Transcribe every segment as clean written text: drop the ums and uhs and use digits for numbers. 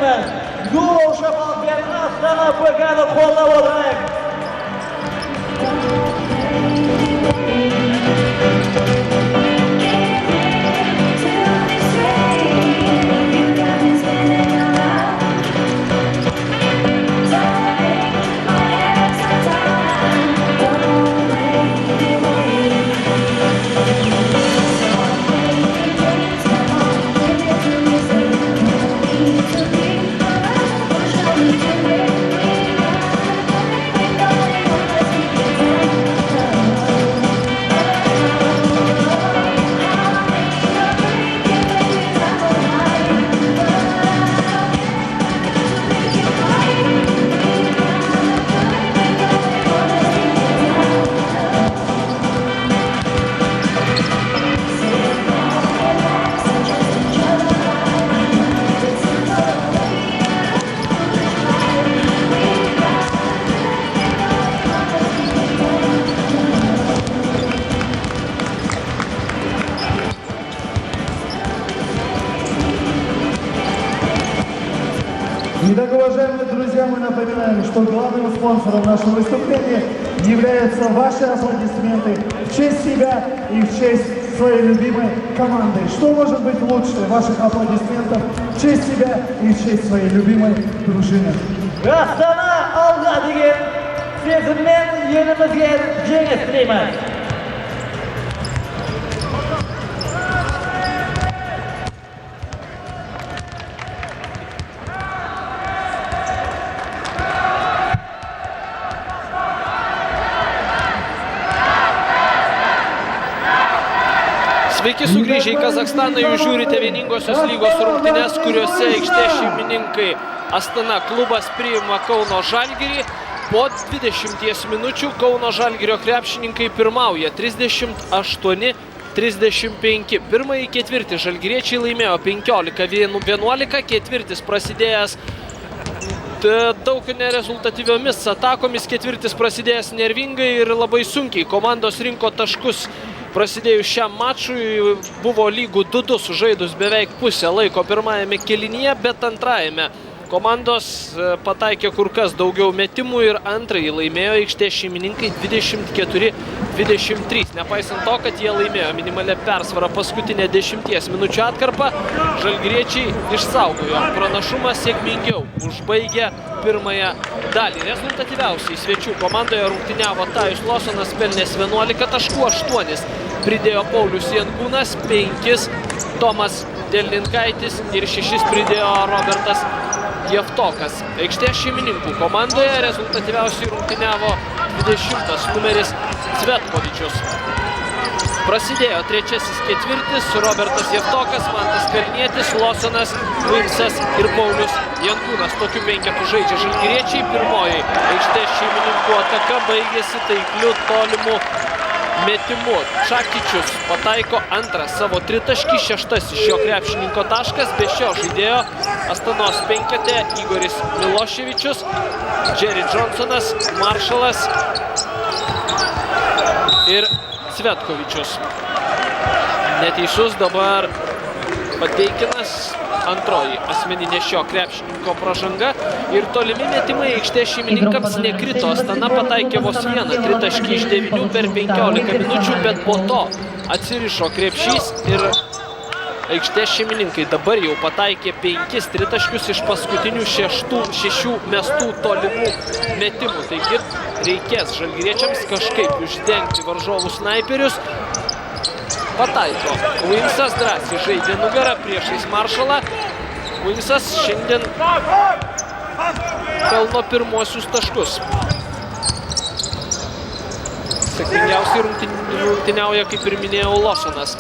izleyicilerimiz, Yo'l Şafak'ın Astana Bögani qo'llab o'tiring. Итак, уважаемые друзья, мы напоминаем, что главным спонсором нашего выступления являются ваши аплодисменты в честь себя и в честь своей любимой команды. Что может быть лучше ваших аплодисментов в честь себя и в честь своей любимой дружины? Astana oldi degan sezimdan yo'limizga jang tilayman. Sveiki sugrįžę į Kazachstaną, jūs žiūrite vieningosios lygos rungtynes, kuriuose aikštės šeimininkai Astana klubas priima Kauno Žalgirį. Po 20 minučių Kauno Žalgirio krepšininkai pirmauja 38-35. Pirmąjį ketvirtį žalgiriečiai laimėjo 15-11, ketvirtis prasidėjęs daug nerezultatyviomis atakomis, ketvirtis prasidėjęs nervingai ir labai sunkiai. Komandos rinko taškus. Prasidėjus šiam mačui buvo lygų 2-2 sužaidus beveik pusę laiko pirmajame kėlinyje, bet antrajame komandos pataikė kur kas daugiau metimų ir antrąjį laimėjo aikštės šeimininkai 24-23. Nepaisant to, kad jie laimėjo minimalę persvarą paskutinę 10 minučių atkarpą, žalgiriečiai išsaugojo pranašumą sėkmingiau, užbaigė pirmąją dalį. Rezultatyviausiai svečių komandoje rungtyniavo Tajus Losonas, pelnęs 11 taškų, 8 pridėjo Paulius Jankūnas, 5 Tomas Delninkaitis ir 6 pridėjo Robertas Jevtokas. Aikštės šeimininkų komandoje rezultatyviausiai rungtyniavo 20 numeris Cvetkovičius. Prasidėjo trečiasis ketvirtis, Robertas Jevtokas, Mantas Kalnietis, Losonas, Luimsas ir Paulius Jankūnas. Tokiu penketu žaidžia žalgiriečiai. Pirmoji aikštės šeimininkų ataka baigėsi taikliu tolimu metimu. Čakičius pataiko antrą savo tritaškį, 6 šio krepšininko taškas. Be šio žaidėjo Astanos penkete Igoris Miloševičius, Jerry Johnsonas, Maršalas ir Cvetkovičius. Neteisus dabar Pateikinas, antroji asmeninė šio krepšininko pražanga ir tolimi metimai aikštės šeimininkams nekrito. Astana pataikė vos vieną tritaškį iš 9 per 15 minučių, bet po to atsirišo krepšys ir aikštės šeimininkai dabar jau pataikė 5 tritaškius iš paskutinių 6 mestų tolimų metimų. Taigi reikės žalgiriečiams kažkaip uždengti varžovų snaiperius. Pataiko. Luimsas drąsiai žaidė nugarą priešais Maršalą. Luimsas šiandien pelno pirmuosius taškus. Sėkmingiausiai rungtyniauja, kaip ir minėjau, Losonas.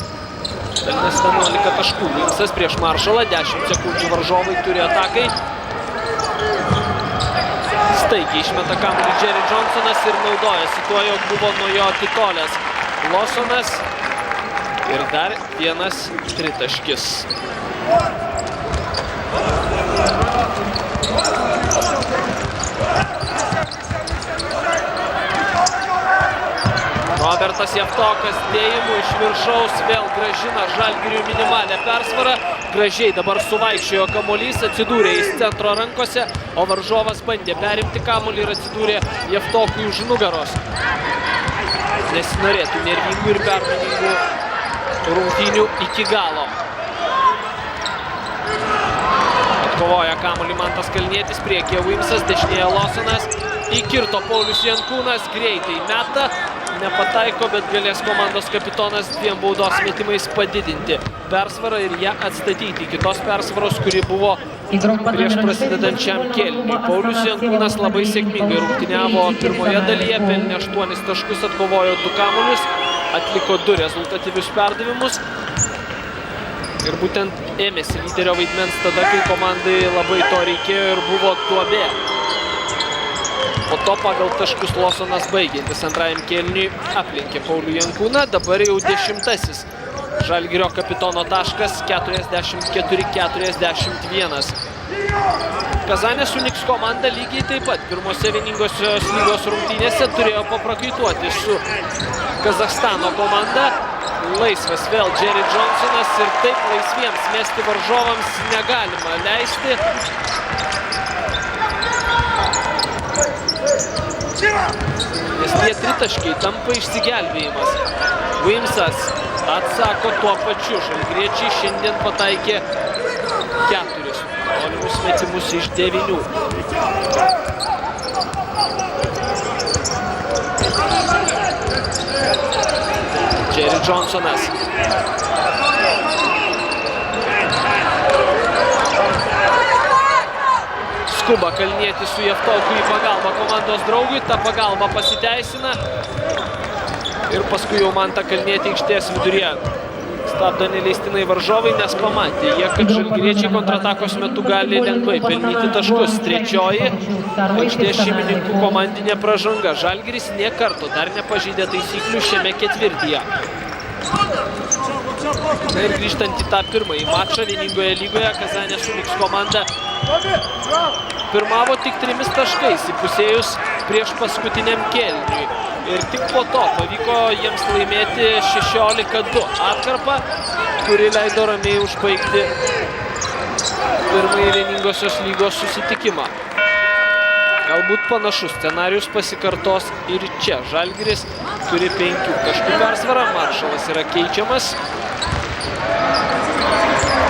Pelnęs 11 taškų. Luimsas prieš Maršalą, 10 sekundžių varžovai turi atakai. Staigiai išmeta kamuolį Jerry Johnsonas ir naudojasi tuo, jog buvo nuo jo atitolęs Losonas. Ir dar vienas tritaškis. Robertas Romanas Jevtokas dėjimų iš viršaus vėl grąžina Žalgiriui minimalę persvarą. Gražiai dabar suvaikščiojo kamuolys, atsidūrė į centro rankose, o varžovas bandė perimti kamuolį ir atsidūrė Jevtokui už nugaros. Nesinorėtų nervingų ir permainingų rungtynių iki galo. Atkovoja kamuolį Mantas Kalnietis, priekyje Wimsas, dešinėje Lawsonas. Įkirto Paulius Jankūnas, greitai meta, nepataiko, bet galės komandos kapitonas 2 baudos metimais padidinti persvarą ir ją atstatyti iki tos persvaros, kuri buvo prieš prasidedančiam kėliniui. Paulius Jankūnas labai sėkmingai rungtyniavo pirmoje dalyje, pelnė 8 taškus, atkovojo 2 kamuolius, atliko 2 rezultatyvius perdavimus ir būtent ėmėsi lyderio vaidmens tada, kai komandai labai to reikėjo ir buvo duobė. Po to pagal taškus Lawsonas baigiantis antrajam kėliniui aplenkė Paulių Jankūną, dabar jau 10. Žalgirio kapitono taškas 44-41. Kazanės Uniks komanda lygiai taip pat pirmose vieningosios lygos rungtynėse turėjo paprakaituoti su Kazachstano komanda. Laisvas vėl Jerry Johnsonas ir taip laisviems mesti varžovams negalima leisti. Nes tie tritaškiai tampa išsigelbėjimas. Wimsas atsako tuo pačiu. Žalgiriečiai šiandien pataikė 4 tolimus metimus iš 9. Jerry Johnsonas. Skuba Kalnietis su Jevtoku į pagalbą komandos draugui, ta pagalba pasiteisina ir paskui jau Mantą Kalnietį aikštės viduryje stabdo neleistinai varžovai, nes pamatė jie, kad žalgiriečiai kontratakos metu gali lengvai pelnyti taškus. Trečioji aikštės šeimininkų komandinė pražanga. Žalgiris nė karto dar nepažeidė taisyklių šiame ketvirtyje. Na ir grįžtant į tą pirmąjį mačą vieningoje lygoje, Kazanės Uniks komanda pirmavo tik 3 taškais įpusėjus prieš paskutiniam kėliniui. Ir tik po to pavyko jiems laimėti 16-2 atkarpą, kuri leido ramiai užbaigti pirmąjį vieningosios lygos susitikimą. Galbūt panašus scenarijus pasikartos ir čia. Žalgiris turi 5 taškų persvarą, Maršalas yra keičiamas.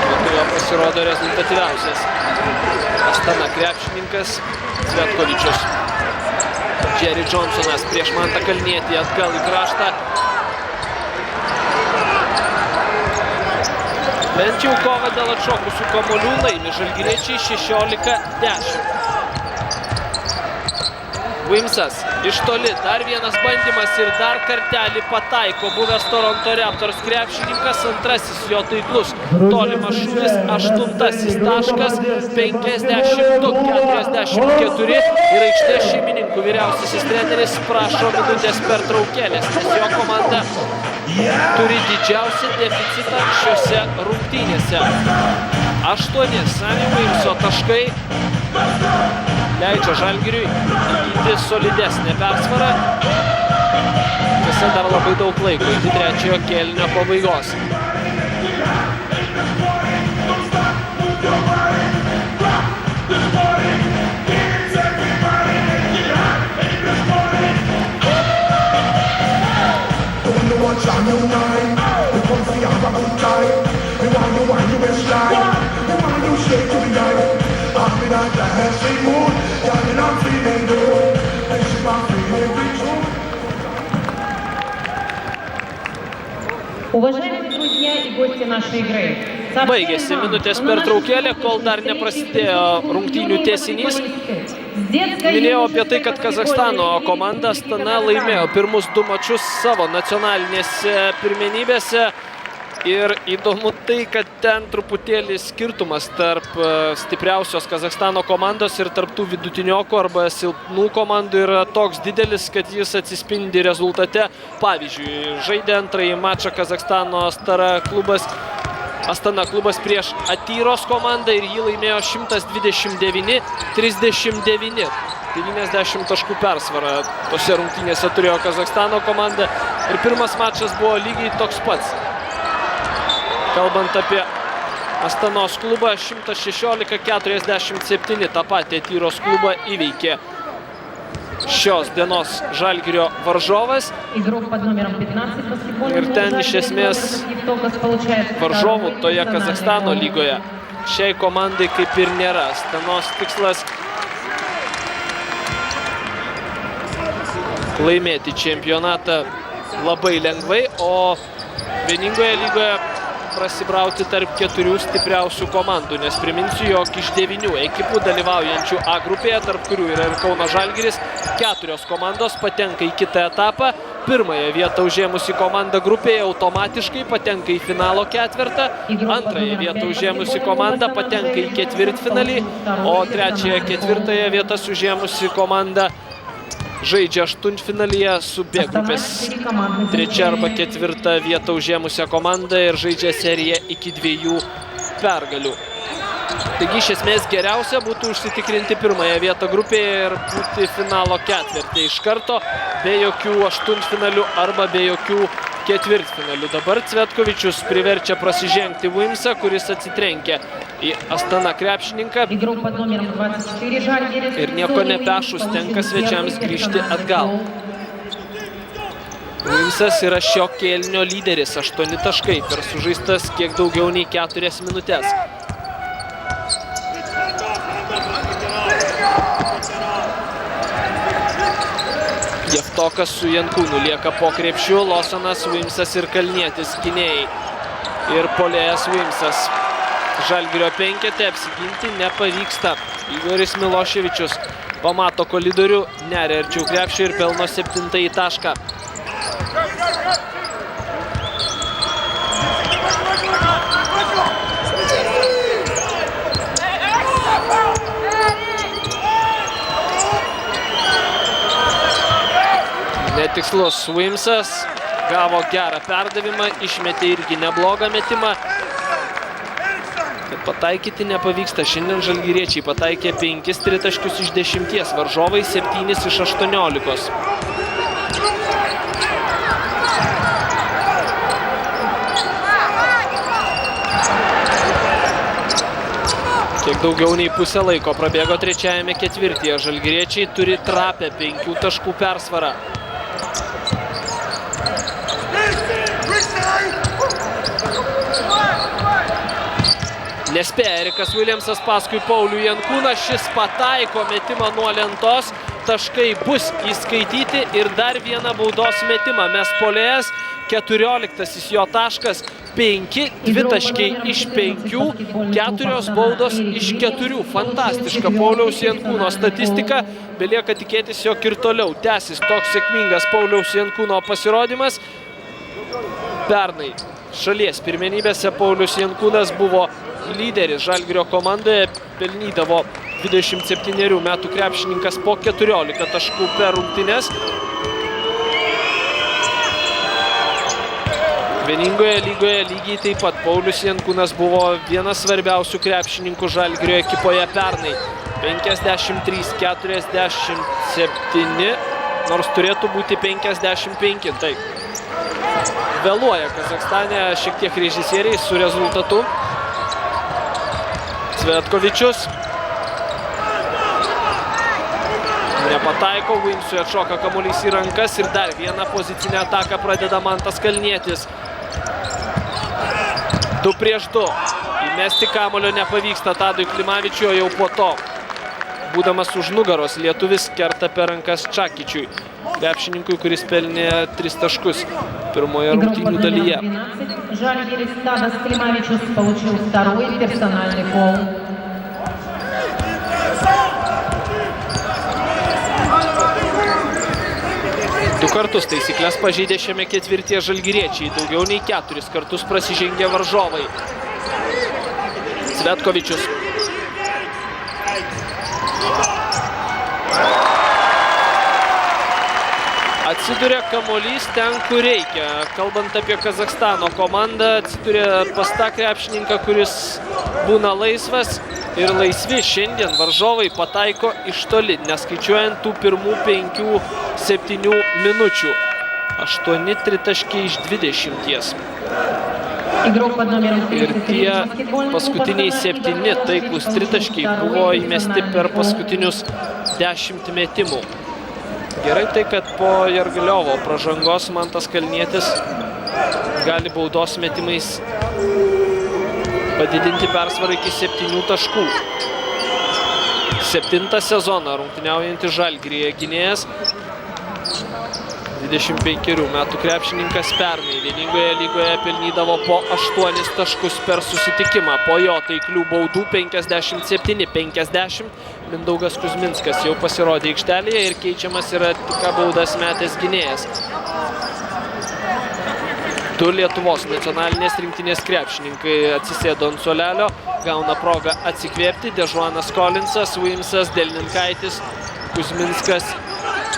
Lietuvoje pasirodo rezultatyviausias Astana krepšininkas Cvetkovičius. Jerry Johnsonas prieš Mantą Kalnietį, atgal į kraštą. Bent jau kova dėl atšokusių kamuolių laimi žalgiriečiai 16-10. Wimsas iš toli, dar vienas bandymas ir dar kartelį pataiko buvęs Toronto Raptors krepšininkas, antrasis jo taiklus tolimas šūvis, 8 taškas, 52-44 ir aikštės šeimininkų vyriausiasis treneris prašo minutės pertraukėlės, nes jo komanda turi didžiausią deficitą šiose rungtynėse. 8 Sami Wimso taškai leidžia Žalgiriui įgyti solidesnę persvarą. Tiesa, dar labai daug laiko iki trečiojo kėlinio pabaigos. Уважаемые друзья и гости нашей игры. Baigėsi minutės pertraukėlė, kol dar neprasidėjo rungtynių tęsinys. Minėjau apie tai, kad Kazachstano komanda Astana laimėjo pirmus 2 mačus savo nacionalinėse pirmenybėse. Ir įdomu tai, kad ten truputėlį skirtumas tarp stipriausios Kazachstano komandos ir tarp tų vidutiniokų arba silpnų komandų yra toks didelis, kad jis atsispindi rezultate. Pavyzdžiui, žaidė antrąjį mačą Kazachstano Astana klubas prieš Atyros komandą ir jį laimėjo 129-39. 90 taškų persvarą tose rungtynėse turėjo Kazachstano komanda. Ir pirmas mačas buvo lygiai toks pats. Kalbant apie Astanos klubą, 116-47 tą patį Tyros klubą įveikė šios dienos Žalgirio varžovas. Ir ten iš esmės varžovų toje Kazachstano lygoje šiai komandai kaip ir nėra. Astanos tikslas laimėti čempionatą labai lengvai, o vieningoje lygoje prasibrauti tarp 4 stipriausių komandų, nes priminsiu, jog iš 9 ekipų dalyvaujančių A grupėje, tarp kurių yra ir Kauno Žalgiris, 4 komandos patenka į kitą etapą. Pirmąją vietą užėmusi komanda grupėje automatiškai patenka į finalo ketvertą, antrąją vietą užėmusi komanda patenka į ketvirtfinalį, o trečiąją, ketvirtąją vietas užėmusi komanda žaidžia aštuntfinalyje su B grupės trečia arba ketvirta vietą užėmusią komandą ir žaidžia seriją iki 2 pergalių. Taigi iš esmės geriausia būtų užsitikrinti pirmąją vietą grupėje ir būti finalo ketvirtį iš karto, be jokių aštuntfinalių arba be jokių ketvirtfinalių. Dabar Cvetkovičius priverčia prasižengti Uimsą, kuris atsitrenkia į Astana krepšininką ir nieko nepešus tenka svečiams grįžti atgal. Uimsas yra šio kėlinio lyderis, 8 taškai per sužaistas kiek daugiau nei 4 minutės. Jeftokas su Jankūnu lieka po krepšiu, Losonas, Uimsas ir Kalnietis gynėjai. Ir puolėjas Uimsas. Žalgirio penkete apsiginti nepavyksta. Igoris Miloševičius pamato kolidorių, neria arčiau krepšio ir pelno 7 tašką. Netikslus Uimsas gavo gerą perdavimą, išmetė irgi neblogą metimą. Bet pataikyti nepavyksta. Šiandien žalgiriečiai pataikė 5 tritaškius iš 10, varžovai 7 iš 18. Kiek daugiau nei pusę laiko prabėgo trečiajame ketvirtyje. Žalgiriečiai turi trapę 5 taškų persvarą. Nespėja Erikas Williamsas paskui Paulių Jankūną, šis pataiko metimą nuo lentos, taškai bus įskaityti ir dar vieną baudos metimą. Mes puolėjas, 14 jo taškas, 5 dvitaškiai iš 5, 4 baudos iš 4. Fantastiška Pauliaus Jankūno statistika, belieka tikėtis, jog ir toliau tęsis toks sėkmingas Pauliaus Jankūno pasirodymas. Pernai šalies pirmenybėse Paulius Jankūnas buvo lyderis Žalgirio komandoje, pelnydavo 27 metų krepšininkas po 14 taškų per rungtynes. Vieningoje lygoje lygiai taip pat Paulius Jankūnas buvo vienas svarbiausių krepšininkų Žalgirio ekipoje pernai. 53-47, nors turėtų būti 55. Taip. Vėluoja Kazachstane šiek tiek režisieriai su rezultatu. Cvetkovičius nepataiko, Uimsui atšoka kamuolys į rankas ir dar vieną pozicinę ataką pradeda Mantas Kalnietis. 2 prieš 2. Įmesti kamuolio nepavyksta Tadui Klimavičiui, o jau po to, būdamas už nugaros, lietuvis kerta per rankas Čakičiui, krepšininkui, kuris pelnė 3 taškus pirmoje rungtynių dalyje. Žalgiris Tadas Klimavičius получил 2-й персональный фол. Du kartus taisyklės pažeidė šiame ketvirtyje žalgiriečiai, daugiau nei 4 kartus prasižengė varžovai. Cvetkovičius. Atsiduria kamuolys ten, kur reikia. Kalbant apie Kazachstano komandą, atsiduria pas tą krepšininką, kuris būna laisvas ir laisvi. Šiandien varžovai pataiko iš toli, neskaičiuojant tų pirmų 5-7 minučių. 8 tritaškiai iš 20. Игрок под номером Ir 33 tie баскетбольного paskutiniai клуба 7 taiklus tritaškiai buvo įmesti per paskutinius 10 metimų. Gerai tai, kad po Jargaliovo pražangos Mantas Kalnietis gali baudos metimais padidinti persvarą iki 7 taškų. 7 sezoną rungtyniaujantis Žalgiryje gynėjas, 25 metų krepšininkas pernai vieningoje lygoje pelnydavo po 8 taškus per susitikimą. Po jo taiklių baudų 57-50 Mindaugas Kuzminskas jau pasirodė aikštelėje ir keičiamas yra tik baudas metęs gynėjas. 2 Lietuvos nacionalinės rinktinės krepšininkai atsisėdo ant suolelio, gauna progą atsikvėpti. Dežuanas Kolinsas, Uimsas, Delninkaitis, Kuzminskas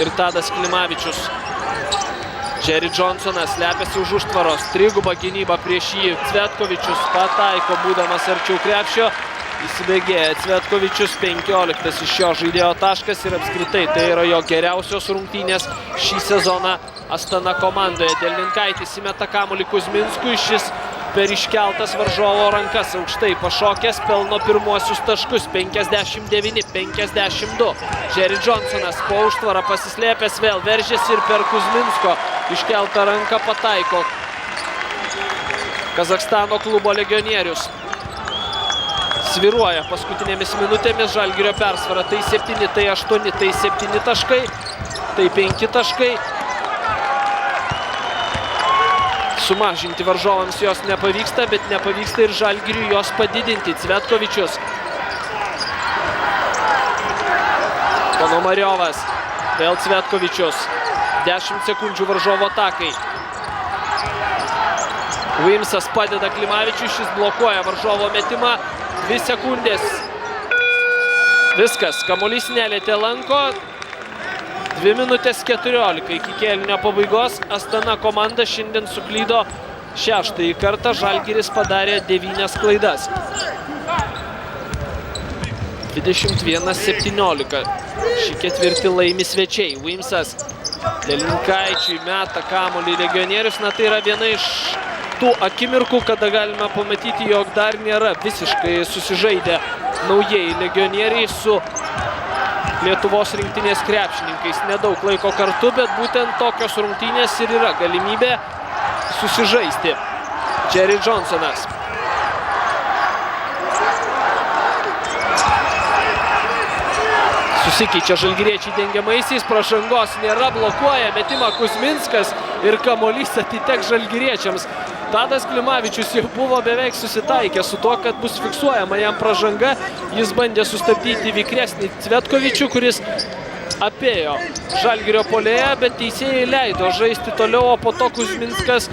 ir Tadas Klimavičius. Jerry Johnsonas slepiasi už užtvaros, triguba gynyba prieš jį. Cvetkovičius pataiko, būdamas arčiau krepšio. Įsibėgėja Cvetkovičius, 15 iš jo žaidėjo taškas ir apskritai tai yra jo geriausios rungtynės šį sezoną Astana komandoje. Delninkaitis įmeta kamuolį Kuzminskui, šis per iškeltas varžovo rankas aukštai pašokęs pelno pirmuosius taškus, 59-52. Jerry Johnsonas po užtvarą pasislėpęs vėl veržėsi ir per Kuzminsko iškeltą ranką pataiko Kazachstano klubo legionierius. Sviruoja paskutinėmis minutėmis Žalgirio persvara. Tai 7, tai 8, tai 7 taškai, tai 5 taškai. Sumažinti varžovams jos nepavyksta, bet nepavyksta ir Žalgiriui jos padidinti. Cvetkovičius. Ponomariovas. Vėl Cvetkovičius. 10 sekundžių varžovo atakai. Uimsas padeda Klimavičiui, šis blokuoja varžovo metimą. 2 sekundės. Viskas, kamuolys nelietė lanko. 2 minutės 14 iki kėlinio pabaigos. Astana komanda šiandien suklydo 6. kartą. Žalgiris padarė 9 klaidas. 21-17. Šį ketvirtį laimi svečiai. Uimsas Delninkaičiui meta kamuolį legionierius. Na, tai yra viena iš tų akimirkų, kada galime pamatyti, jog dar nėra visiškai susižaidę naujieji legionieriai su Lietuvos rinktinės krepšininkais. Nedaug laiko kartu, bet būtent tokios rungtynės ir yra galimybė susižaisti. Jerry Johnsonas. Susikeičia žalgiriečiai dengiamaisiais, pražangos nėra, blokuoja metimą Kuzminskas ir kamuolys atiteks žalgiriečiams. Tadas Klimavičius jau buvo beveik susitaikę su to, kad bus fiksuojama jam pražanga. Jis bandė sustabdyti vikresnį Cvetkovičių, kuris apėjo Žalgirio puolėją, bet teisėjai leido žaisti toliau, o po to Kuzminskas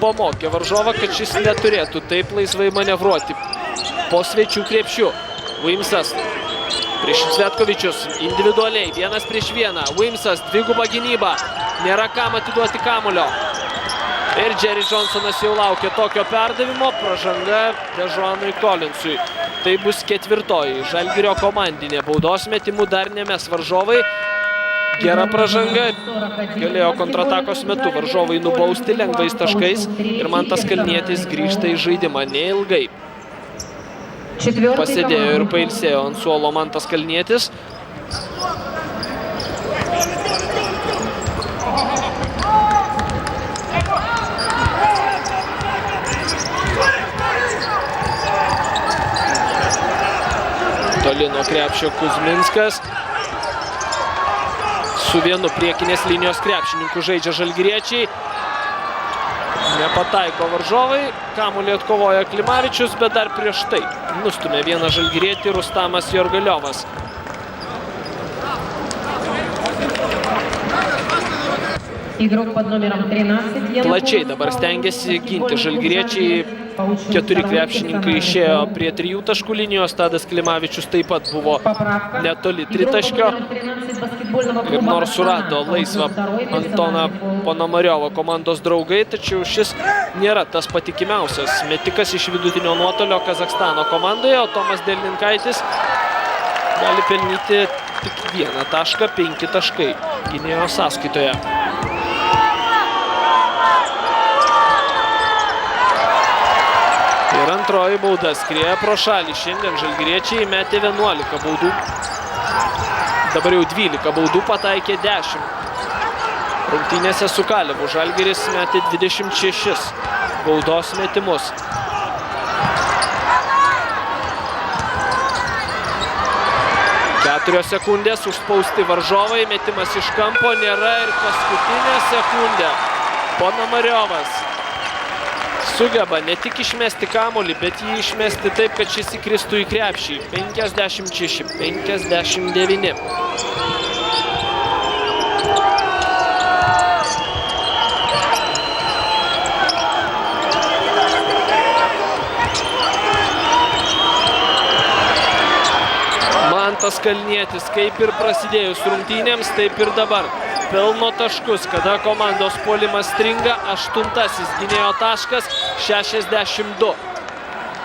pamokė varžovą, kad šis neturėtų taip laisvai manevruoti po svečių krepšių. Uimsas prieš Cvetkovičius individualiai, 1 prieš 1. Uimsas, dviguba gynyba, nėra kam atiduoti kamulio. Ir Jerry Johnsonas jau laukia tokio perdavimo, pražanga Dežuanui Kolinsui. Tai bus 4. Žalgirio komandinė. Baudos metimų dar nemes varžovai. Gera pražanga, galėjo kontratakos metu varžovai nubausti lengvais taškais ir Mantas Kalnietis grįžta į žaidimą neilgai. Pasėdėjo ir pailsėjo ant suolo Mantas Kalnietis. Toli nuo krepšio Kuzminskas. Su vienu priekinės linijos krepšininku žaidžia žalgiriečiai. Nepataiko varžovai. Kamuolį atkovoja Klimavičius, bet dar prieš tai nustumė vieną žalgirietį Rustamas Jorgaliovas. Plačiai dabar stengiasi ginti žalgiriečiai. 4 krepšininkai išėjo prie 3 taškų linijos. Tadas Klimavičius taip pat buvo netoli tritaškio. Ir nors surado laisvą Antoną Ponomariovą komandos draugai, tačiau šis nėra tas patikimiausias metikas iš vidutinio nuotolio Kazachstano komandoje, o Tomas Delninkaitis gali pelnyti tik 1 tašką, 5 taškai gynėjo sąskaitoje. antroji bauda skrieja pro šalį. Šiandien žalgiriečiai metė 11 baudų. Dabar jau 12 baudų, pataikė 10. Rungtynėse su Kalevu Žalgiris metė 26 baudos metimus. Keturios sekundės užspausti varžovai, metimas iš kampo nėra ir paskutinė sekundė. Ponomariovas sugeba ne tik išmesti kamuolį, bet jį išmesti taip, kad šis įkristų į krepšį. 56-59. Mantas Kalnietis, kaip ir prasidėjus rungtynėms, taip ir dabar. Pelno taškus, kada komandos puolimas stringa, 8 gynėjo taškas, 62.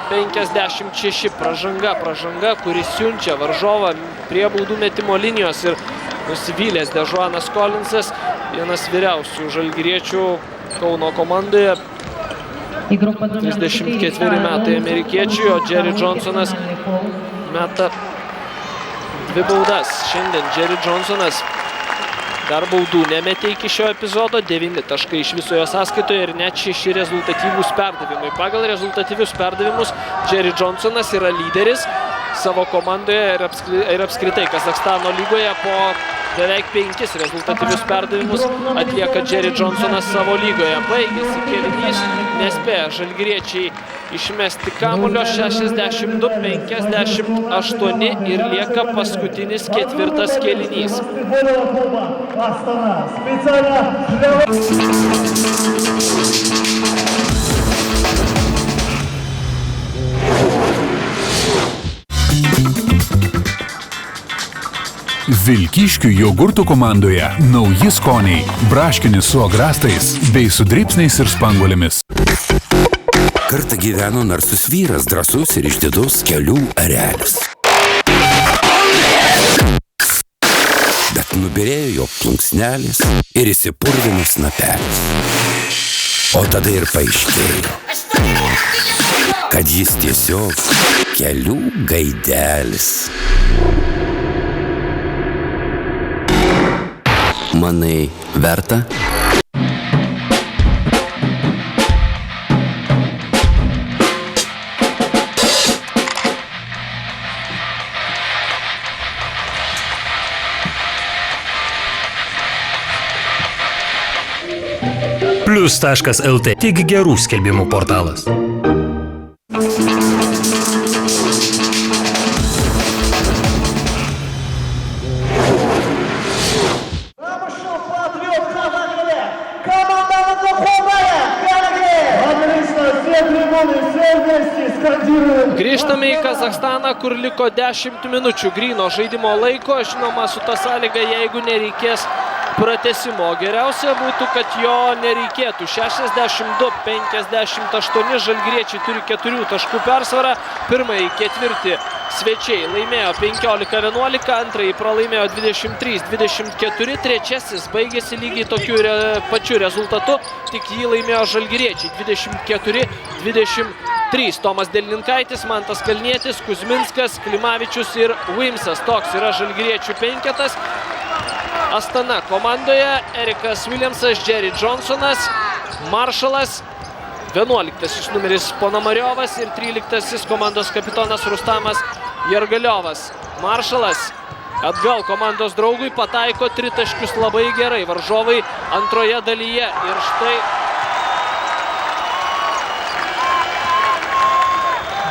56 pražanga, kuris siunčia varžovą prie baudų metimo linijos ir nusivylęs Dežuanas Kolinsas, vienas vyriausių žalgiriečių Kauno komandoje. 34 metai amerikiečiui, o Jerry Johnsonas meta 2 baudas. Šiandien Jerry Johnsonas dar baudų nemetė iki šio epizodo, 9 taškai iš visojo sąskaitoje ir net 6 rezultatyvūs perdavimai. Pagal rezultatyvius perdavimus Jerry Johnsonas yra lyderis savo komandoje ir apskritai Kazachstano lygoje. Po beveik 5 rezultatyvius perdavimus atlieka Jerry Johnsonas savo lygoje. Baigėsi kėlinys, nespėja žalgiriečiai išmesti kamulio, 62-58 ir lieka paskutinis ketvirtas kėlinys. Vilkyškių jogurtų komandoje nauji skoniai, braškinis su agrastais bei su dribsniais ir spanguolėmis. Kartą gyveno narsus vyras, drąsus ir išdidus kelių erelis. Bet nubyrėjo jo plunksnelis ir įsipurvino snapelis. O tada ir paaiškėjo, kad jis tiesiog kelių gaidelis. Manai, verta? Plius.lt – tik gerų skelbimų portalas. Grįžtame į Kazachstaną, kur liko 10 minučių gryno žaidimo laiko. Žinoma, su ta sąlyga, jeigu nereikės pratęsimo. Geriausia būtų, kad jo nereikėtų. 62-58 žalgiriečiai turi 4 taškų persvarą. Pirmąjį ketvirtį svečiai laimėjo 15-11, antrąjį pralaimėjo 23-24, trečiasis baigėsi lygiai tokiu pačiu rezultatu, tik jį laimėjo žalgiriečiai 24-23. Tomas Delninkaitis, Mantas Kalnietis, Kuzminskas, Klimavičius ir Wimsas. Toks yra žalgiriečių penketas. Astana komandoje Erikas Williamsas, Jerry Johnsonas, Maršalas, 11 numeris Ponomariovas ir 13 komandos kapitonas Rustamas Jargaliovas. Maršalas atgal komandos draugui pataiko 3 taškius labai gerai. Varžovai antroje dalyje ir štai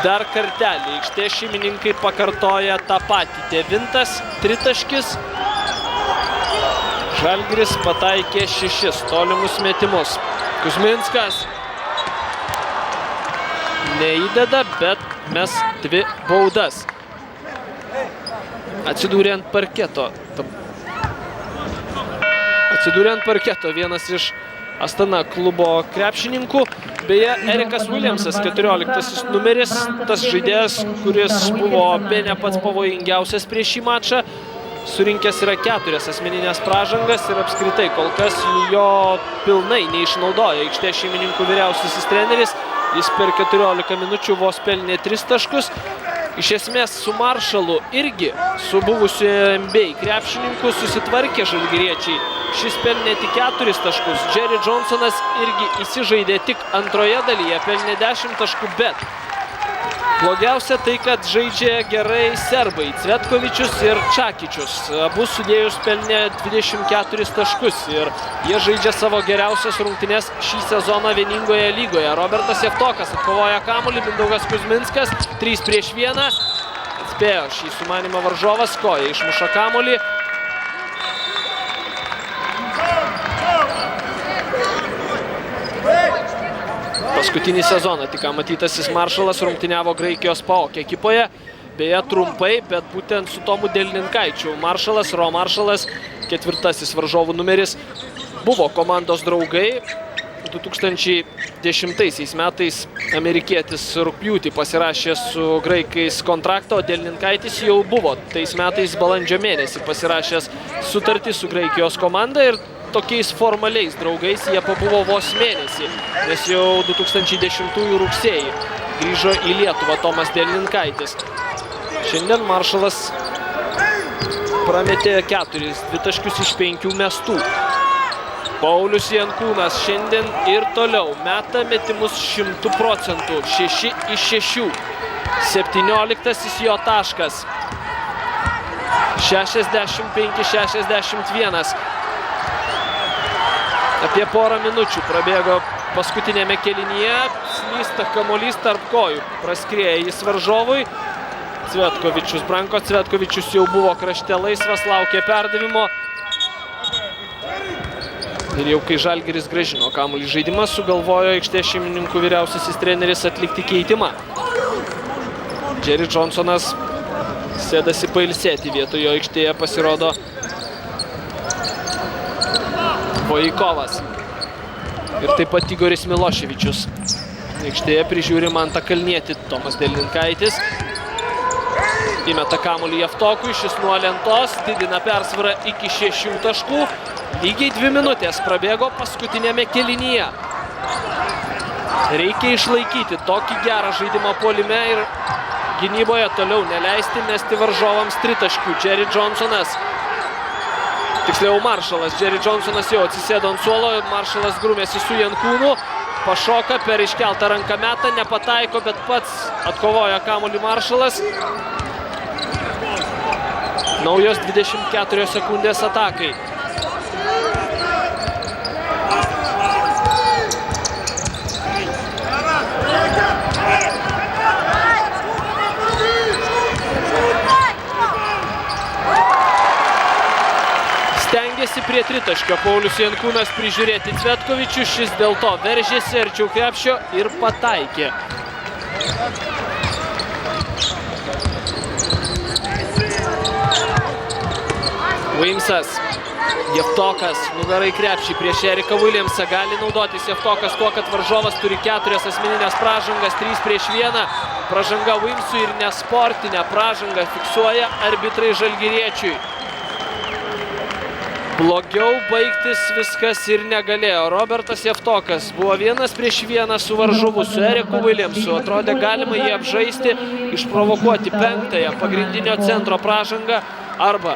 dar kartelį. Aikštės šeimininkai pakartoja tą patį. 9 tritaškis. Žalgiris pataikė 6 tolimus metimus. Kuzminskas neįdeda, bet mes 2 baudas. Atsidūrė ant parketo vienas iš Astana klubo krepšininkų. Beje, Erikas Williamsas, 14 numeris, tas žaidėjas, kuris buvo bene pats pavojingiausias prieš šį mačą. Surinkęs yra 4 asmeninės pražangas ir apskritai kol kas jo pilnai neišnaudoja aikštės šeimininkų vyriausiasis treneris. Jis per 14 minučių vos pelnė 3 taškus. Iš esmės su Maršalu irgi, su buvusiu NBA krepšininku susitvarkė žalgiriečiai. Šis pelnė tik 4 taškus. Jerry Johnsonas irgi įsižaidė tik antroje dalyje, pelnė 10 taškų, bet blogiausia tai, kad žaidžia gerai serbai Cvetkovičius ir Čakičius. Abu sudėjus pelnė 24 taškus ir jie žaidžia savo geriausias rungtynes šį sezoną vieningoje lygoje. Robertas Jevtokas atkovoja kamuolį, Mindaugas Kuzminskas 3-1. Atspėjo šį sumanymą varžovas, koja išmuša kamuolį. Paskutinį sezoną tik matytasis Maršalas rungtyniavo Graikijos PAOK ekipoje. Beje, trumpai, bet būtent su Tomu Delninkaičiu. Maršalas, 4. varžovų numeris, buvo komandos draugai. 2010 metais amerikietis rugpjūtį pasirašė su graikais kontraktą, o Delninkaitis jau buvo tais metais balandžio mėnesį pasirašęs sutartį su Graikijos komanda ir tokiais formaliais draugais jie pabuvo vos mėnesį, nes jau 2010 rugsėjį grįžo į Lietuvą Tomas Delninkaitis. Šiandien Maršalas prametė 4 dvitaškius iš 5 mestų. Paulius Jankūnas šiandien ir toliau meta metimus 100%, 6 iš 6. 17 jo taškas. 65-61. Apie porą minučių prabėgo paskutinėme kėlinyje, slysta kamuolys tarp kojų, praskrieja jis varžovui. Cvetkovičius, Branko Cvetkovičius jau buvo krašte laisvas, laukė perdavimo. Ir jau kai Žalgiris grąžino kamuolį žaidimą, sugalvojo aikštės šeimininkų vyriausiasis treneris atlikti keitimą. Jerry Johnsonas sėdasi pailsėti, vietoje aikštėje pasirodo Vojkovas. Ir taip pat Igoris Miloševičius. Aikštėje prižiūri Mantą Kalnietį, Tomas Delninkaitis. Įmeta kamuolį Jeftokui, šis nuo lentos, didina persvarą iki 6 taškų. Lygiai 2 minutės prabėgo paskutinėme kėlinyje. Reikia išlaikyti tokį gerą žaidimą puolime ir gynyboje toliau neleisti mesti varžovams 3 taškių. Jerry Johnsonas, tiksliau Maršalas, Jerry Johnsonas jau atsisėdo ant suolo, Maršalas grūmėsi su Jankūnu, pašoka per iškeltą ranką metą, nepataiko, bet pats atkovoja kamuolį Maršalas. Naujos 24 sekundės atakai. Stengiasi prie tritaškio Paulius Jankūnas prižiūrėti Cvetkovičių, šis dėl to veržėsi arčiau krepšio ir pataikė. Williamsas, Jeftokas, nugara į krepšį prieš Eriką Williamsą, gali naudotis Jeftokas tuo, kad varžovas turi 4 asmeninės pražangas, 3-1, pražanga Williamsui ir nesportinę pražangą fiksuoja arbitrai žalgiriečiui. Blogiau baigtis viskas ir negalėjo. Robertas Jeftokas buvo 1-1 su varžovu, su Eriku Williamsu. Atrodė galima jį apžaisti, išprovokuoti 5-ąją pagrindinio centro pražangą arba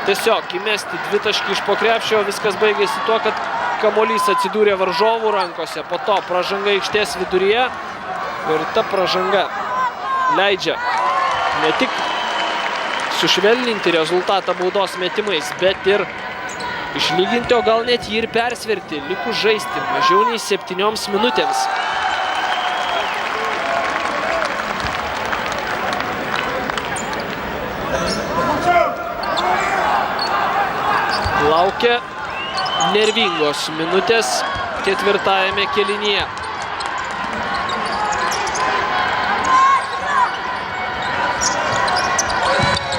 tiesiog įmesti 2 taškį iš po krepšio. Viskas baigėsi tuo, kad kamuolys atsidūrė varžovų rankose. Po to pražanga aikštės viduryje ir ta pražanga leidžia ne tik sušvelninti rezultatą baudos metimais, bet ir išlyginti, o gal net jį ir persverti, likus žaisti mažiau nei 7 minutėms. Laukia nervingos minutės 4-ajame kėlinyje.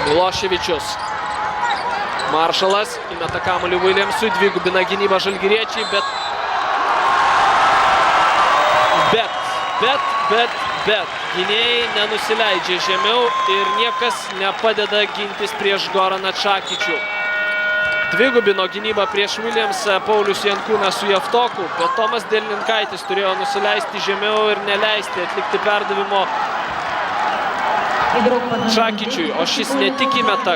Miloševičius. Maršalas įmeta kamuolį Williamsui, dvigubina gynybą žalgiriečiai, bet gynėjai nenusileidžia žemiau ir niekas nepadeda gintis prieš Goraną Čakičių. dvigubino gynybą prieš Williamsą Paulius Jankūnas su Javtoku, bet Tomas Delninkaitis turėjo nusileisti žemiau ir neleisti atlikti perdavimo Šakyčiui, o šis ne tik įmeta,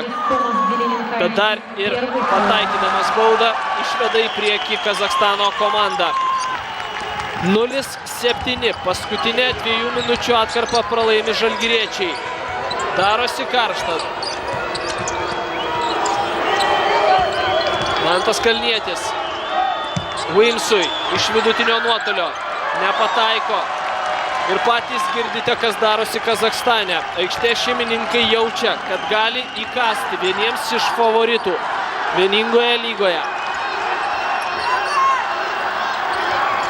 bet dar ir pataikydamas baudą išveda į priekį Kazachstano komandą. 0-7, paskutinė 2 minučių atkarpą pralaimi žalgiriečiai. Darosi karšta. Mantas Kalnietis. Wilmsui iš vidutinio nuotolio. Nepataiko. Ir patys girdite, kas darosi Kazachstane. Aikštės šeimininkai jaučia, kad gali įkasti vieniems iš favoritų vieningoje lygoje.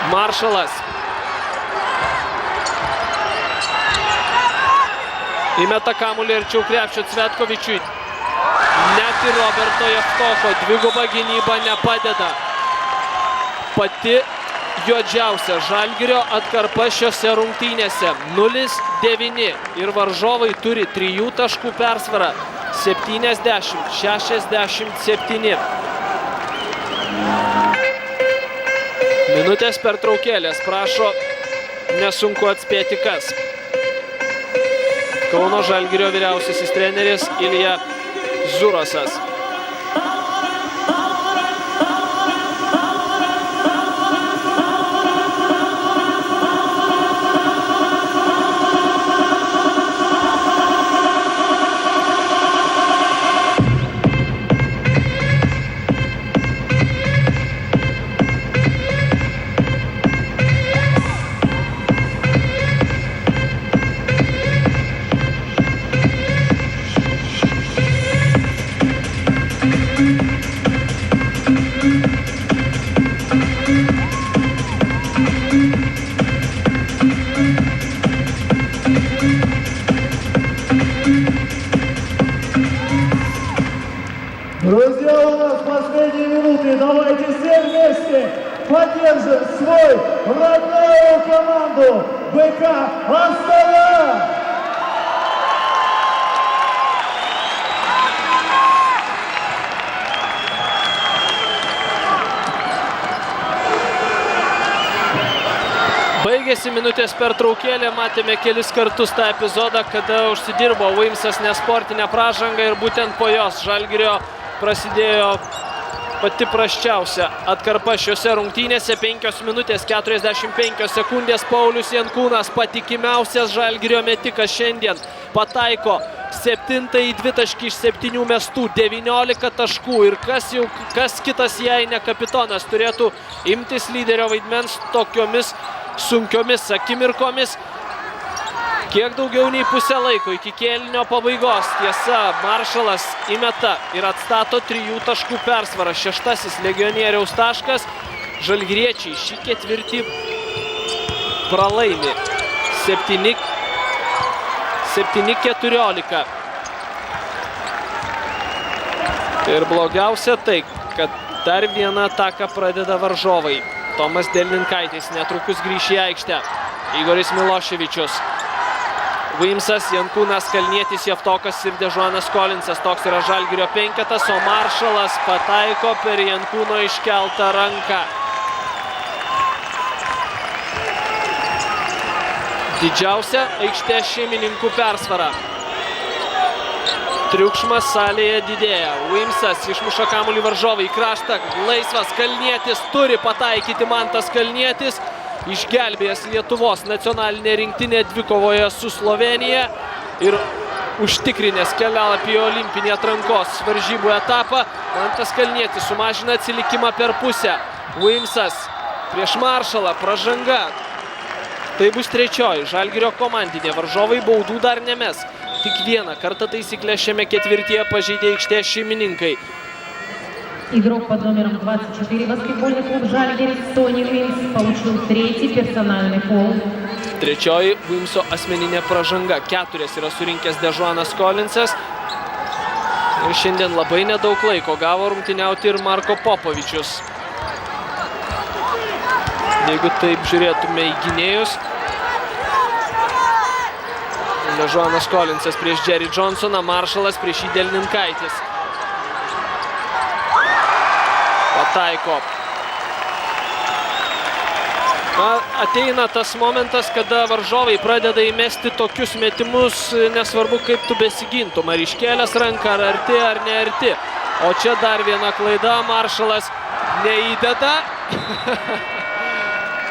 Maršalas. Įmeta kamuolį arčiau krepšio Cvetkovičiui. Net ir Roberto Javtoko dviguba gynyba nepadeda. Pati juodžiausia Žalgirio atkarpa šiose rungtynėse. 0-9 ir varžovai turi 3 taškų persvarą. 70-67. Minutės pertraukėlės, prašo, nesunku atspėti kas. Kauno Žalgirio vyriausiasis treneris Ilja Zurosas. Друзья, у нас последние минуты. Давайте все вместе поддержим свою родную команду БК Астана! Baigėsi minutės pertraukėlė, matėme kelis kartus tą epizodą, kada užsidirbo Wilmsas nesportinę pražangą ir būtent po jos Žalgirio prasidėjo pati prasčiausia atkarpa šiose rungtynėse. 5 minutės 45 sekundės. Paulius Jankūnas, patikimiausias Žalgirio metikas šiandien, pataiko 7-ąjį dvitaškį iš 7 mestų, 19 taškų. Ir kas kitas, jei ne kapitonas, turėtų imtis lyderio vaidmens tokiomis sunkiomis akimirkomis. Kiek daugiau nei pusę laiko iki kėlinio pabaigos. Tiesa, Maršalas įmeta ir atstato 3 taškų persvarą. 6-asis legionieriaus taškas. Žalgiriečiai šį ketvirtį pralaimi 7-14. Ir blogiausia tai, kad dar vieną ataką pradeda varžovai. Tomas Delninkaitis netrukus grįš į aikštę. Igoris Miloševičius. Wilmsas, Jankūnas, Kalnietis, Javtokas ir Dežuanas Kolinsas. Toks yra Žalgirio penketas, o Maršalas pataiko per Jankūno iškeltą ranką. Didžiausia aikštės šeimininkų persvara. Triukšmas salėje didėja. Wilmsas išmuša kamuolį varžovai į kraštą. Laisvas Kalnietis, turi pataikyti Mantas Kalnietis. Išgelbėjęs Lietuvos nacionalinė rinktinė dvikovoje su Slovenija ir užtikrinęs kelialapį į olimpinį atrankos varžybų etapą. Mantas Kalnietis sumažina atsilikimą per pusę. Wilmsas prieš Maršalą, pražanga. Tai bus trečioji Žalgirio komandinė. Varžovai baudų dar nemes. Tik vieną kartą taisyklę šiame ketvirtyje pažeidė aikštės šeimininkai. Игрок под номером 24, баскетбольный клуб «Жальгирис» Тони Уилмс получил 3-й персональный фол. Trečioji Wilmso asmeninė pražanga. 4 yra surinkęs Dežuanas Kolinsas. Ir šiandien labai nedaug laiko gavo rungtyniauti ir Marko Popovičius. Jeigu taip žiūrėtume į gynėjus. Dežuanas Kolinsas prieš Jerry Johnsoną, Maršalas prieš jį Delninkaitis. Pataiko. Ateina tas momentas, kada varžovai pradeda įmesti tokius metimus, nesvarbu kaip tu besigintum, ar iškėlęs ranką, ar arti, ar ne arti. O čia dar viena klaida, Maršalas neįdeda.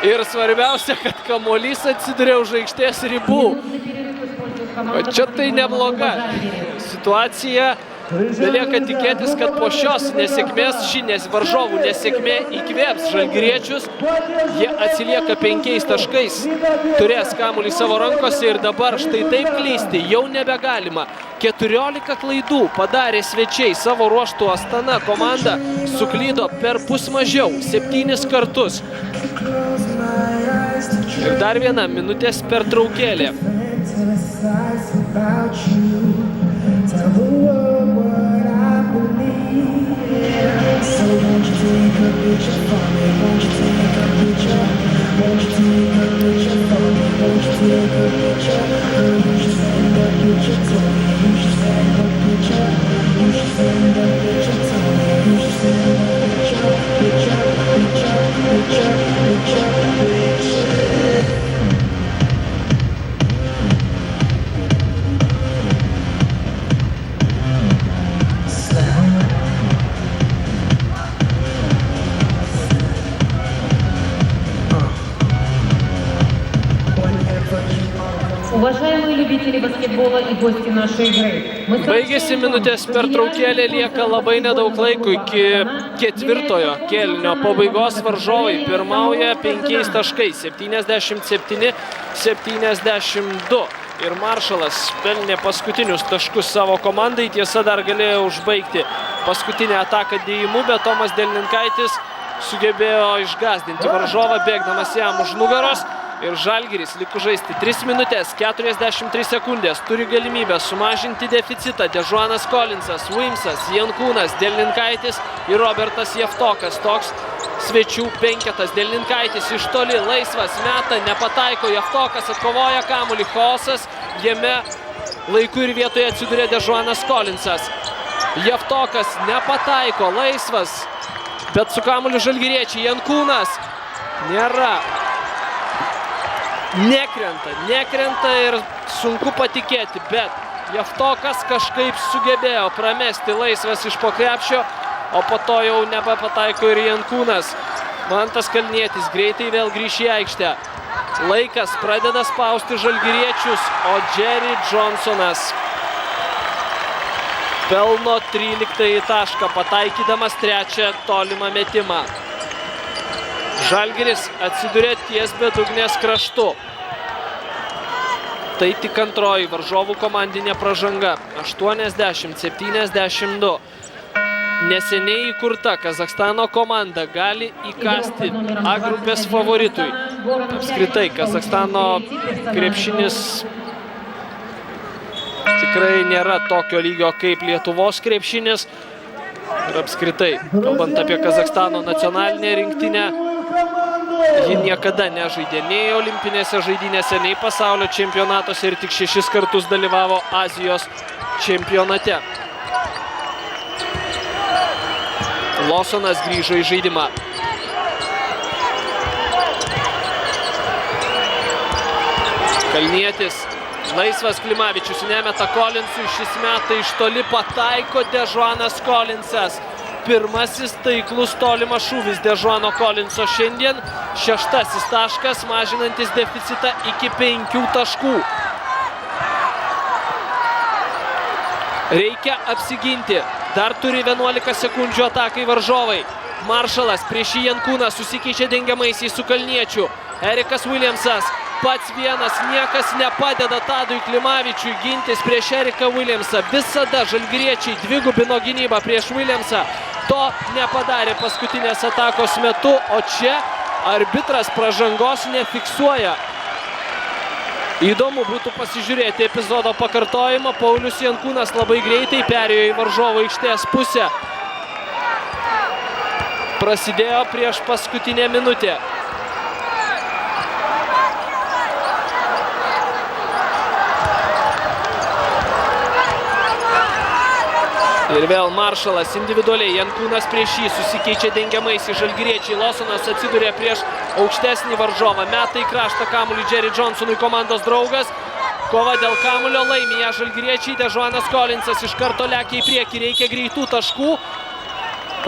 Ir svarbiausia, kad kamuolys atsiduria už aikštės ribų. O čia tai nebloga situacija. Belieka tikėtis, kad po šios nesėkmės varžovų nesėkmė įkvėps žalgiriečius. Jie atsilieka 5 taškais, turės kamuolį savo rankose ir dabar štai taip klysti jau nebegalima. 14 klaidų padarė svečiai, savo ruoštų Astana komanda suklydo per pus mažiau, 7 kartus. Ir dar viena minutės pertraukėlė. Уважаемые любители баскетбола и гости нашей игры. Baigėsi minutės pertraukėlė, lieka labai nedaug laiko iki ketvirtojo kėlinio pabaigos. Varžovai pirmauja 5 taškais, 77-72. Ir Maršalas pelnė paskutinius taškus savo komandai. Tiesa, dar galėjo užbaigti paskutinę ataką dėjimu, bet Tomas Delninkaitis sugebėjo išgąsdinti varžovą, bėgdamas jam už nugaros. Ir Žalgiris likus žaisti 3 minutės, 43 sekundės. Turi galimybę sumažinti deficitą. Dežuanas Kolinsas, Uimsas, Jankūnas, Delninkaitis ir Robertas Jeftokas. Toks svečių penketas. Delninkaitis iš toli, laisvas, meta, nepataiko. Jeftokas atkovoja kamuolį, chaosas. Jame laiku ir vietoje atsiduria Dežuanas Kolinsas. Jeftokas nepataiko, laisvas. Bet su kamuoliu žalgiriečiai. Jankūnas nėra. Nekrenta ir sunku patikėti, bet Jeftokas kažkaip sugebėjo pramesti laisvas iš po krepšio, o po to jau nebepataiko ir Jankūnas. Mantas Kalnietis greitai vėl grįš į aikštę. Laikas pradeda spausti žalgiriečius, o Jerry Johnsonas pelno 13 tašką, pataikydamas 3 tolimą metimą. Žalgiris atsiduria ties bedugnės kraštu. Tai tik antroji varžovų komandinė pražanga. 80-72. Neseniai įkurta Kazachstano komanda gali įkasti A grupės favoritui. Apskritai, Kazachstano krepšinis tikrai nėra tokio lygio kaip Lietuvos krepšinis. Ir apskritai, kalbant apie Kazachstano nacionalinę rinktinę, ji niekada nežaidė nei olimpinėse žaidynėse, nei pasaulio čempionatuose ir tik 6 kartus dalyvavo Azijos čempionate. Lawsonas grįžo į žaidimą. Kalnietis, laisvas Klimavičius, nemeta Kolinsui, šis meta iš toli, pataiko Dežuanas Kolinsas. Pirmasis taiklus tolimas šūvis Dežuano Kolinso šiandien. 6 taškas, mažinantis deficitą iki 5 taškų. Reikia apsiginti. Dar turi 11 sekundžių atakai varžovai. Maršalas prieš Jankūną susikeičia dengiamaisiais su Kalniečiu. Erikas Williamsas pats vienas, niekas nepadeda Tadui Klimavičiui gintis prieš Eriką Williamsą. Visada žalgiriečiai dvigubino gynybą prieš Williamsą. To nepadarė paskutinės atakos metu, o čia arbitras pražangos nefiksuoja. Įdomu būtų pasižiūrėti epizodo pakartojimą. Paulius Jankūnas labai greitai perėjo į varžovo aikštės pusę. Prasidėjo prieš paskutinę minutę. Ir vėl Maršalas individualiai, Jankūnas prieš jį, susikeičia dengiamaisiais žalgiriečiai. Lawsonas atsiduria prieš aukštesnį varžovą, meta į kraštą kamuolį Jerry Johnsonui, komandos draugas. Kova dėl kamuolio, laimi ją žalgiriečiai, Dežuanas Collinsas iš karto lekia į priekį, reikia greitų taškų.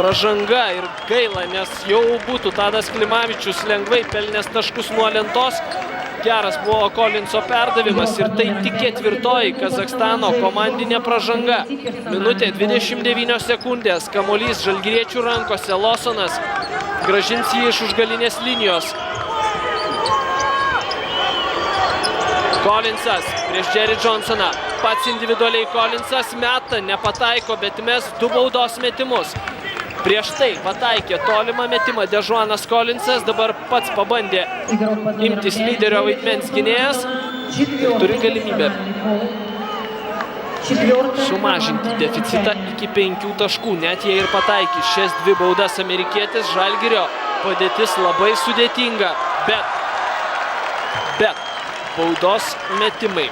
Pražanga ir gaila, nes jau būtų Tadas Klimavičius lengvai pelnęs taškus nuo lentos. Geras buvo Collinso perdavimas ir tai tik ketvirtoji Kazachstano komandinė pražanga. Minutė 29 sekundės, kamuolys žalgiriečių rankose, Lawsonas grąžins jį iš užgalinės linijos. Collinsas prieš Jerry Johnsoną, pats individualiai Collinsas meta, nepataiko, bet mes 2 baudos metimus. Prieš tai pataikė tolimą metimą Dežuanas Collinsas, dabar pats pabandė imtis lyderio vaidmens gynėjas ir turi galimybę sumažinti deficitą iki 5 taškų, net jei ir pataikys šias 2 baudas amerikietis, Žalgirio padėtis labai sudėtinga, bet baudos metimai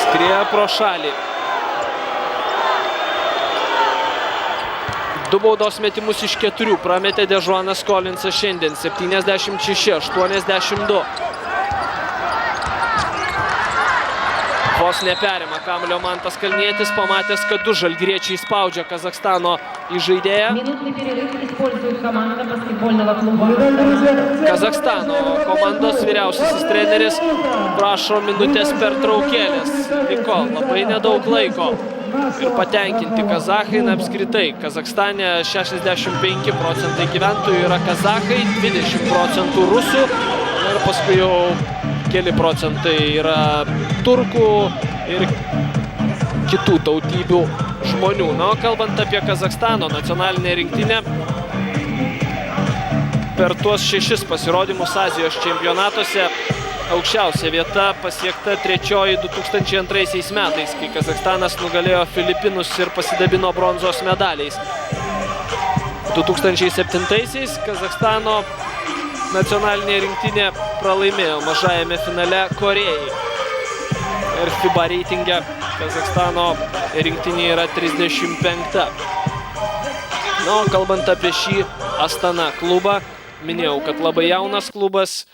skrieja pro šalį. 2 baudos metimus iš 4 prametė Dežuanas Collinsas šiandien, 76-82. Vos neperima kamuolio Mantas Kalnietis, pamatęs, kad 2 žalgiriečiai spaudžia Kazachstano įžaidėją. Kazachstano komandos vyriausiasis treneris prašo minutės pertraukėlės. Liko labai nedaug laiko. Ir patenkinti kazachai, na apskritai, Kazachstane 65% gyventojų yra kazachai, 20% rusų ir paskui jau keli procentai yra turkų ir kitų tautybių žmonių. Na, o kalbant apie Kazachstano nacionalinę rinktinę, per tuos 6 pasirodymus Azijos čempionatuose aukščiausia vieta pasiekta 3-oji 2002 metais, kai Kazachstanas nugalėjo Filipinus ir pasidabino bronzos medaliais. 2007-aisiais Kazachstano nacionalinė rinktinė pralaimėjo mažajame finale Korėjai. Ir FIBA reitinge Kazachstano rinktinė yra 35. Na, kalbant apie šį Astana klubą, minėjau, kad labai jaunas klubas,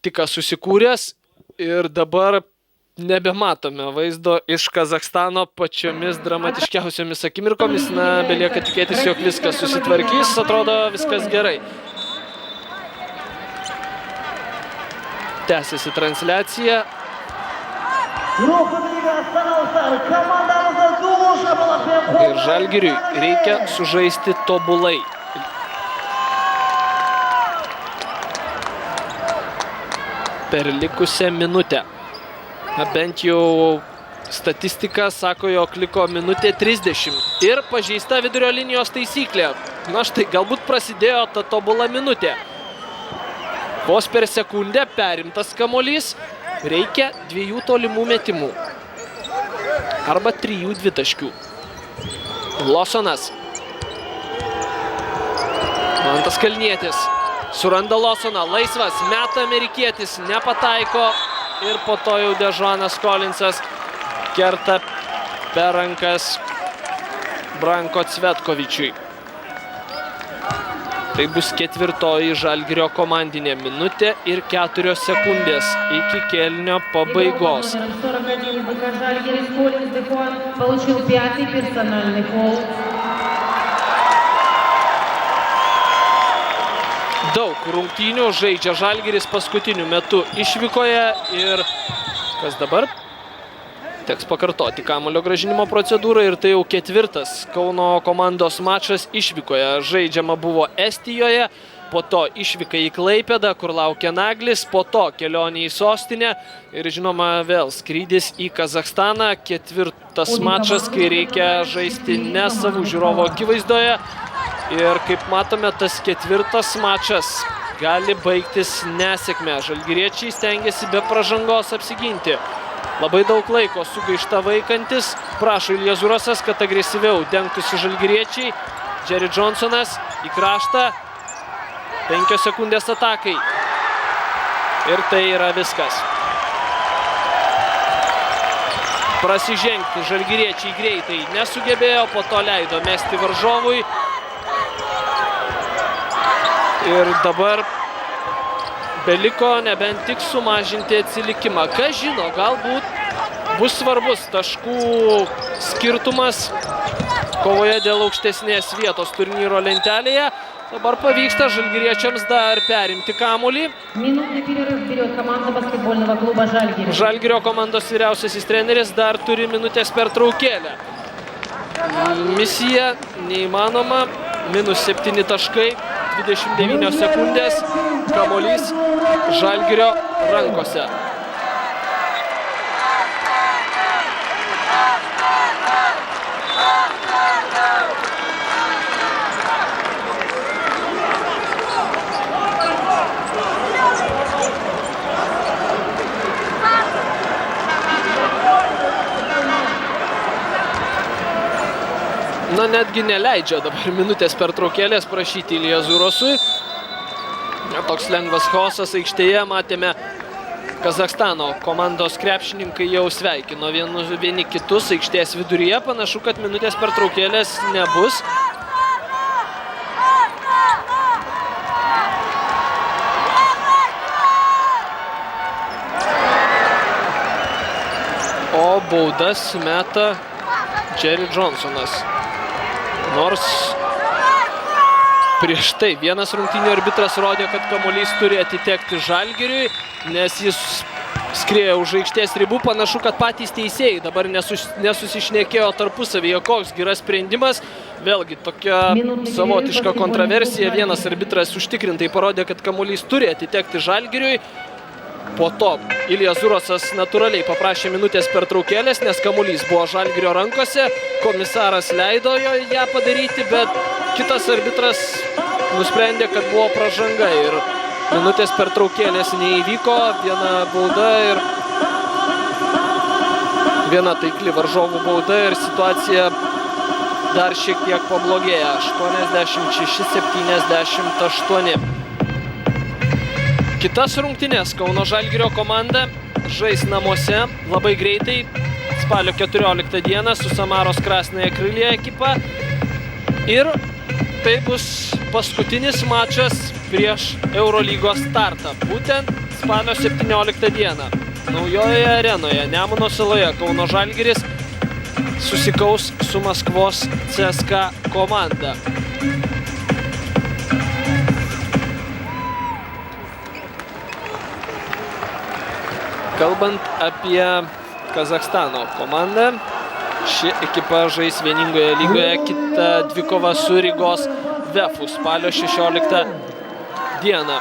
tik susikūręs ir dabar nebematome vaizdo iš Kazachstano pačiomis dramatiškiausiomis akimirkomis. Na, belieka tikėtis, jog viskas susitvarkys, atrodo viskas gerai. Tęsiasi transliacija. Ir Žalgiriui reikia sužaisti tobulai. Per likusią minutę. Na, bent jau statistika sako, jog liko minutė 30. Ir pažeista vidurio linijos taisyklė. Na štai, galbūt prasidėjo ta tobula minutė. Vos per sekundę perimtas kamuolys. Reikia 2 tolimų metimų. Arba 3 dvitaškių. Lawsonas. Mantas Kalnietis. Suranda Lawsoną, laisvas, meta amerikietis, nepataiko ir po to jau Dežuanas Collinsas kerta per rankas Branko Cvetkovičiui. Tai bus 4-oji Žalgirio komandinė minutė ir 4 sekundės iki kėlinio pabaigos. Daug rungtynių žaidžia Žalgiris paskutiniu metu išvykoje ir kas dabar? Teks pakartoti kamuolio grąžinimo procedūrą ir tai jau 4 Kauno komandos mačas išvykoje. Žaidžiama buvo Estijoje, po to išvyka į Klaipėdą, kur laukia Naglis, po to kelionė į sostinę ir žinoma vėl skrydis į Kazachstaną. 4 mačas, kai reikia žaisti ne savų žiūrovų akivaizdoje. Ir kaip matome, tas 4 mačas gali baigtis nesėkme. Žalgiriečiai stengiasi be pražangos apsiginti. Labai daug laiko sugaišta vaikantis. Prašo Ilijas Zurasas, kad agresyviau dengtųsi žalgiriečiai. Jerry Johnsonas į kraštą. 5 sekundės atakai. Ir tai yra viskas. Prasižengti žalgiriečiai greitai nesugebėjo, po to leido mesti varžovui. Ir dabar beliko nebent tik sumažinti atsilikimą. Kas žino, galbūt bus svarbus taškų skirtumas kovoje dėl aukštesnės vietos turnyro lentelėje. Dabar pavyksta žalgiriečiams dar perimti kamuolį. Минутный перерыв берет команда баскетбольного клуба «Жальгирис». Žalgirio komandos vyriausiasis treneris dar turi minutės pertraukėlę. Misija neįmanoma. -7 taškai, 29 sekundės. Kamuolys Žalgirio rankose. Na, netgi neleidžia dabar minutės pertraukėlės prašyti Ilija Zurosui. Toks lengvas chaosas aikštėje, matėme Kazachstano komandos krepšininkai jau sveikino vieni kitus aikštės viduryje. Panašu, kad minutės pertraukėlės nebus. O baudas meta Jerry Johnsonas. Nors prieš tai vienas rungtynių arbitras rodė, kad kamuolys turi atitekti Žalgiriui, nes jis skriejo už aikštės ribų. Panašu, kad patys teisėjai dabar nesusišnekėjo tarpusavyje, koks geras sprendimas. Vėlgi tokia savotiška kontroversija. Vienas arbitras užtikrintai parodė, kad kamuolys turi atitekti Žalgiriui. Po to Ilija Zurosas natūraliai paprašė minutės pertraukėlės, nes kamuolys buvo Žalgirio rankose. Komisaras leido ją padaryti, bet kitas arbitras nusprendė, kad buvo pražanga ir minutės pertraukėlės neįvyko. Viena bauda ir viena taikli varžovų bauda ir situacija dar šiek tiek pablogėja. 86-78. Kitas rungtynes Kauno Žalgirio komanda žais namuose labai greitai. Spalio 14 dieną su Samaros Krasnaja Krylia ekipa. Ir tai bus paskutinis mačas prieš Eurolygos startą. Būtent spalio 17 dieną. Naujojoje arenoje Nemuno saloje Kauno Žalgiris susikaus su Maskvos CSKA komanda. Kalbant apie Kazachstano komandą, ši ekipa žais vieningoje lygoje, kita dvikova su Rygos Vefu spalio 16 dieną.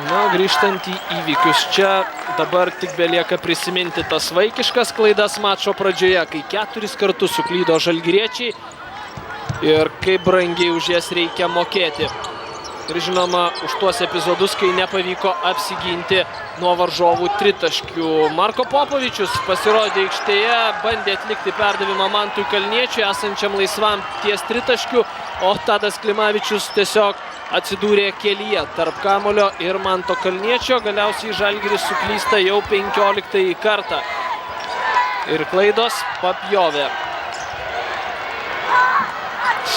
Na, grįžtant į įvykius čia, dabar tik belieka prisiminti tas vaikiškas klaidas mačo pradžioje, kai 4 kartus suklydo žalgiriečiai ir kaip brangiai už jas reikia mokėti. Ir žinoma, už tuos epizodus, kai nepavyko apsiginti nuo varžovų tritaškių. Marko Popovičius pasirodė aikštėje, bandė atlikti perdavimą Mantui Kalniečiui, esančiam laisvam ties tritaškių, o Tadas Klimavičius tiesiog atsidūrė kelyje tarp kamulio ir Manto Kalniečio. Galiausiai Žalgiris suklysta jau 15 kartą. Ir klaidos papjovė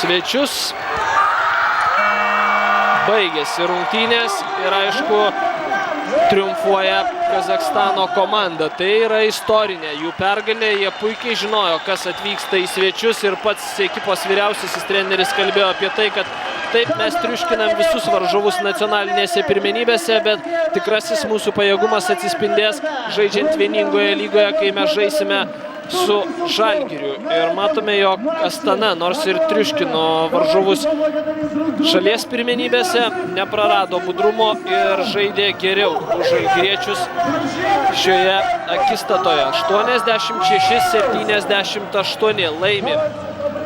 svečius. Baigėsi rungtynės ir aišku, triumfuoja Kazachstano komanda. Tai yra istorinė jų pergalė, jie puikiai žinojo, kas atvyksta į svečius ir pats ekipos vyriausiasis treneris kalbėjo apie tai, kad taip mes triuškinam visus varžovus nacionalinėse pirmenybėse, bet tikrasis mūsų pajėgumas atsispindės žaidžiant vieningoje lygoje, kai mes žaisime su Žalgiriu. Ir matome, jog Astana, nors ir triuškino varžovus šalies pirmenybėse, neprarado budrumo ir žaidė geriau už žalgiriečius šioje akistatoje. 86-78 laimi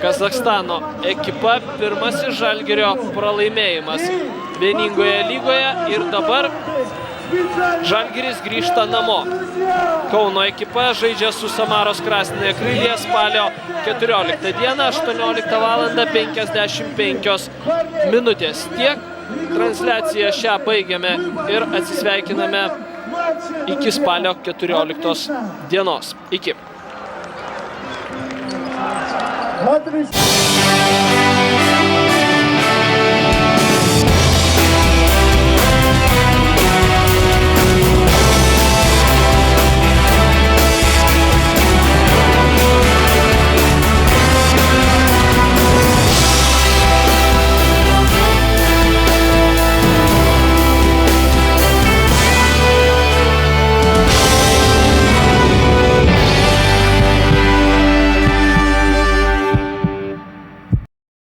Kazachstano ekipa, pirmasis Žalgirio pralaimėjimas vieningoje lygoje ir dabar Žalgiris grįžta namo. Kauno ekipa žaidžia su Samaros Krasnaja Krylia spalio 14 dieną, 18:55 minutės. Tiek transliaciją šią baigiame ir atsisveikiname iki spalio 14 dienos. Iki. Отлично.